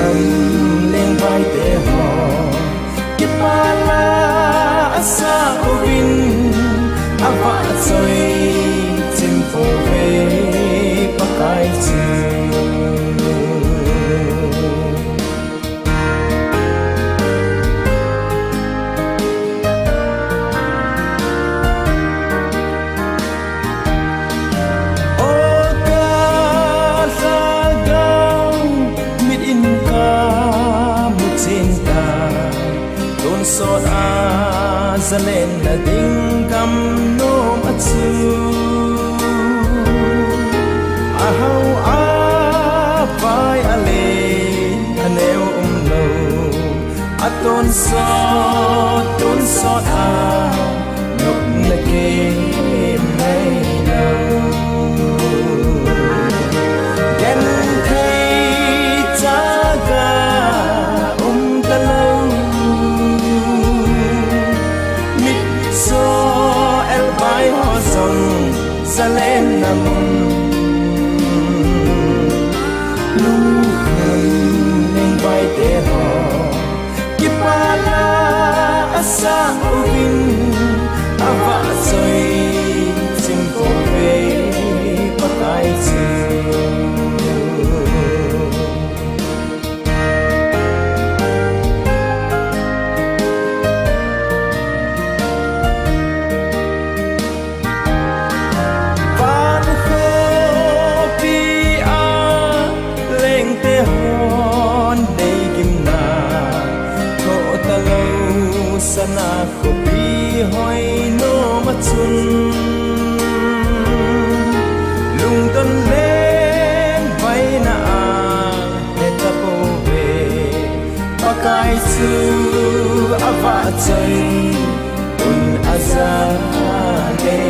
khăn lên vai tê hò kiếp ba la asa ovin ava rồi chim phố về pakai sốt a za lên là đinh cầm nôm ắt su a hau a vai a le a neo lâu a tôn sốt a nộp na kê nay lâu gen thấy cha ga ta lâu so el bay ho sông ra lên nằm lu khơi lên vai tê hò kiếp ba la asa ovin ava rồi chim phố về pakai sana ko pi hoi no ma chun lung ton lên vai na he ta po ve pakai su ava chai un aza ne